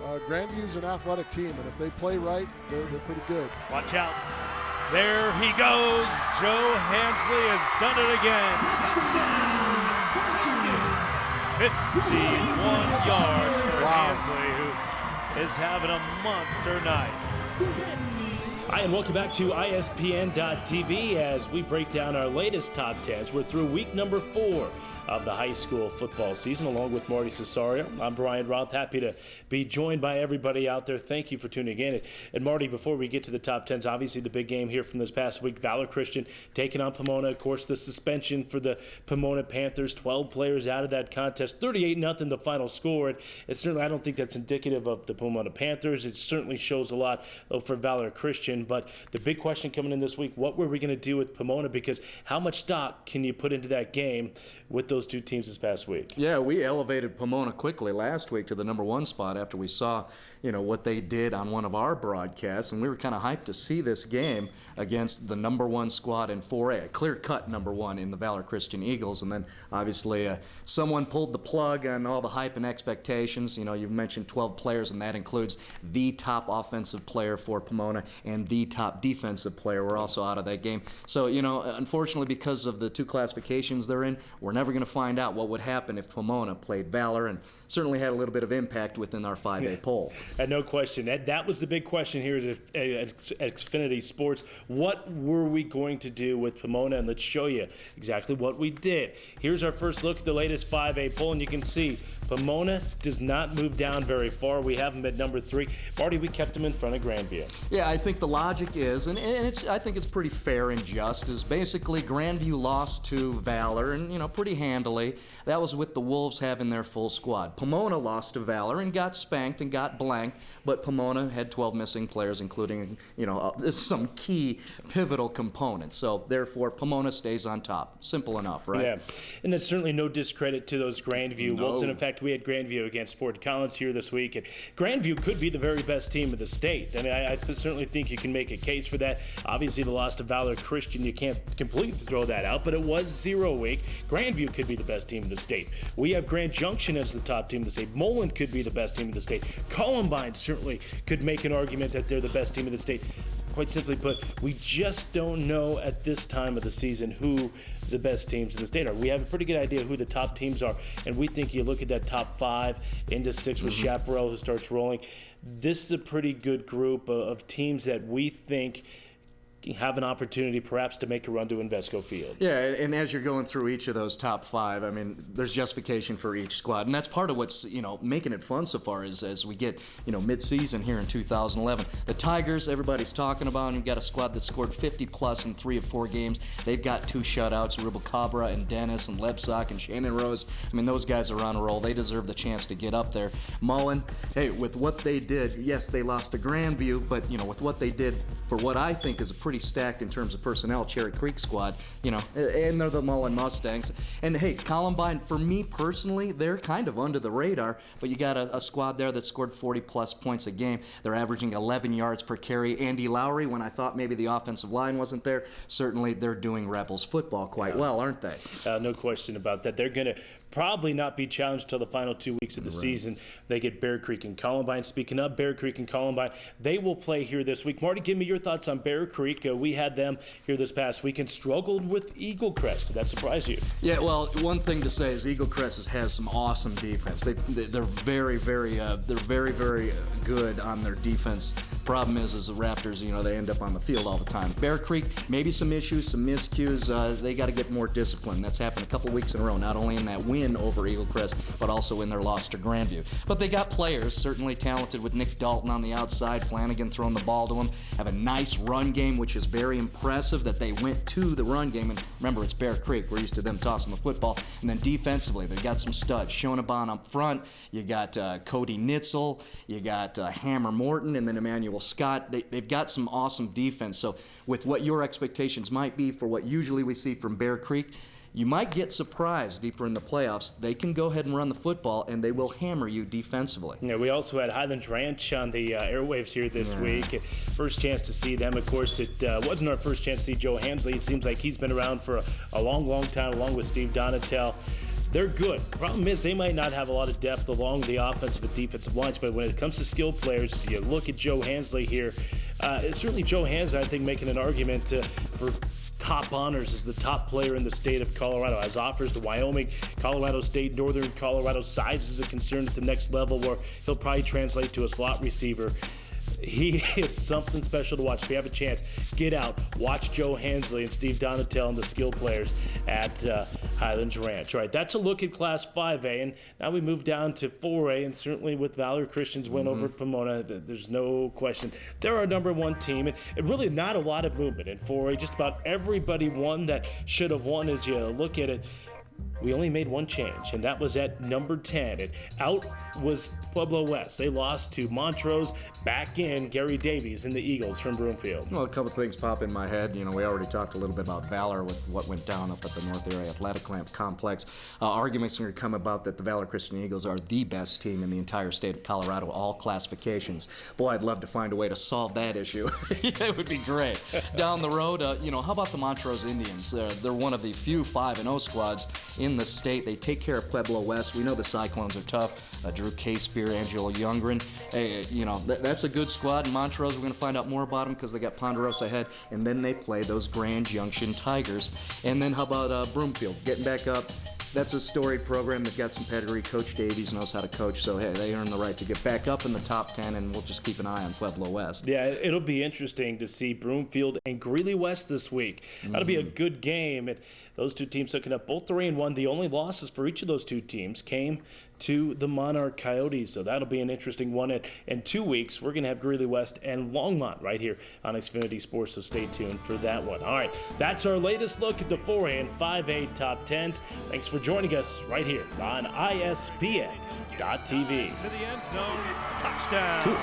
Grandview's an athletic team, and if they play right, they're pretty good. Watch out. There he goes. Joe Hansley has done it again. 51 yards for Hansley, who is having a monster night. Hi, and welcome back to ISPN.TV as we break down our latest top 10s. We're through week number 4 of the high school football season, along with Marty Cesario. I'm Brian Roth, happy to be joined by everybody out there. Thank you for tuning in. And Marty, before we get to the top 10s, obviously the big game here from this past week, Valor Christian taking on Pomona. Of course, the suspension for the Pomona Panthers, 12 players out of that contest, 38-0 the final score. And it's certainly, I don't think that's indicative of the Pomona Panthers. It certainly shows a lot for Valor Christian. But the big question coming in this week, what were we going to do with Pomona? Because how much stock can you put into that game with those two teams this past week? Yeah, we elevated Pomona quickly last week to the number 1 spot after we saw, what they did on one of our broadcasts, and we were kind of hyped to see this game against the number 1 squad in 4A, a clear-cut number 1 in the Valor Christian Eagles. And then obviously someone pulled the plug on all the hype and expectations. You've mentioned 12 players, and that includes the top offensive player for Pomona and the top defensive player. We're also out of that game. So, unfortunately, because of the 2 classifications they're in, we're never going to find out what would happen if Pomona played Valor, and certainly had a little bit of impact within our 5A poll. And no question. That was the big question here at Xfinity Sports. What were we going to do with Pomona? And let's show you exactly what we did. Here's our first look at the latest 5A poll, and you can see Pomona does not move down very far. We have them at number 3. Marty, we kept them in front of Grandview. Yeah, I think the logic is, and I think it's pretty fair and just, is basically Grandview lost to Valor, and, pretty handily. That was with the Wolves having their full squad. Pomona lost to Valor and got spanked and got blanked, but Pomona had 12 missing players, including, some key pivotal components. So, therefore, Pomona stays on top. Simple enough, right? Yeah, and that's certainly no discredit to those Grandview Wolves. And in fact, we had Grandview against Fort Collins here this week, and Grandview could be the very best team of the state. I mean, I certainly think you can make a case for that. Obviously, the loss to Valor Christian, you can't completely throw that out, but it was 0 week. Grandview could be the best team of the state. We have Grand Junction as the top team of the state. Mullen could be the best team of the state. Columbine certainly could make an argument that they're the best team of the state. Quite simply put, we just don't know at this time of the season who the best teams in the state are. We have a pretty good idea who the top teams are, and we think you look at that top 5 into 6 with Chaparral who starts rolling. This is a pretty good group of teams that we think have an opportunity perhaps to make a run to Invesco Field. Yeah, and as you're going through each of those top 5, I mean, there's justification for each squad, and that's part of what's, making it fun so far is as we get, mid-season here in 2011. The Tigers, everybody's talking about, and you've got a squad that scored 50-plus in 3 of 4 games. They've got 2 shutouts, Rubalcabra and Dennis and Lebsock and Shannon Rose. I mean, those guys are on a roll. They deserve the chance to get up there. Mullen, hey, with what they did, yes, they lost to Grandview, but, with what they did for what I think is a pretty stacked in terms of personnel, Cherry Creek squad, and they're the Mullen Mustangs. And hey, Columbine, for me personally, they're kind of under the radar, but you got a squad there that scored 40-plus points a game. They're averaging 11 yards per carry. Andy Lowry, when I thought maybe the offensive line wasn't there, certainly they're doing Rebels football quite well, aren't they? No question about that. They're going to probably not be challenged till the final 2 weeks of the season. They get Bear Creek and Columbine. Speaking of Bear Creek and Columbine, they will play here this week. Marty, give me your thoughts on Bear Creek. We had them here this past week and struggled with Eagle Crest. Did that surprise you? Yeah, well, one thing to say is Eagle Crest has some awesome defense. They're very, very good on their defense. Problem is the Raptors, they end up on the field all the time. Bear Creek, maybe some issues, some miscues. They got to get more discipline. That's happened a couple weeks in a row, not only in that win over Eagle Crest, but also in their loss to Grandview. But they got players, certainly talented with Nick Dalton on the outside, Flanagan throwing the ball to him, have a nice run game, which is very impressive that they went to the run game. And remember, it's Bear Creek. We're used to them tossing the football. And then defensively, they got some studs. Shonabon up front. You got Cody Nitzel. You got Hammer Morton, and then Emmanuel Scott. They've got some awesome defense. So with what your expectations might be for what usually we see from Bear Creek, you might get surprised deeper in the playoffs. They can go ahead and run the football, and they will hammer you defensively. Yeah, we also had Highlands Ranch on the airwaves here this week. First chance to see them. Of course, it wasn't our first chance to see Joe Hansley. It seems like he's been around for a long, long time, along with Steve Donatel. they're good. Problem is, they might not have a lot of depth along the offensive and defensive lines, but when it comes to skill players, you look at Joe Hansley here. Certainly Joe Hansley, I think, making an argument for top honors as the top player in the state of Colorado, has offers to Wyoming, Colorado State, Northern Colorado. Size is a concern at the next level where he'll probably translate to a slot receiver. He is something special to watch. If you have a chance, get out, watch Joe Hansley and Steve Donatel and the skill players at Highlands Ranch. All right, that's a look at Class 5A, and now we move down to 4A, and certainly with Valor Christian's win over Pomona, there's no question. They're our number one team, and really not a lot of movement in 4A. Just about everybody won that should have won as you look at it. We only made one change, and that was at number 10. And out was Pueblo West. They lost to Montrose. Back in Gary Davies and the Eagles from Broomfield. Well, a couple things pop in my head. You know, we already talked a little bit about Valor with what went down up at the North Area Athletic Complex. Arguments are going to come about that the Valor Christian Eagles are the best team in the entire state of Colorado, all classifications. Boy, I'd love to find a way to solve that issue. It would be great. Down the road, how about the Montrose Indians? They're one of the few 5-0 squads in the state. They take care of Pueblo West. We know the Cyclones are tough. Drew K-Spear, Angelo Youngren. Hey, that's a good squad. In Montrose, we're going to find out more about them because they got Ponderosa ahead. And then they play those Grand Junction Tigers. And then how about Broomfield? Getting back up. That's a storied program that got some pedigree. Coach Davies knows how to coach, so hey, they earn the right to get back up in the top 10, and we'll just keep an eye on Pueblo West. Yeah, it'll be interesting to see Broomfield and Greeley West this week. That'll be a good game. And those two teams hooking up both 3-1. The only losses for each of those two teams came to the Monarch Coyotes, so that'll be an interesting one. In 2 weeks, we're going to have Greeley West and Longmont right here on Xfinity Sports, so stay tuned for that one. All right, that's our latest look at the 4A and 5A top 10s. Thanks for joining us right here on ISPA.TV. To the end zone, touchdown. Cool.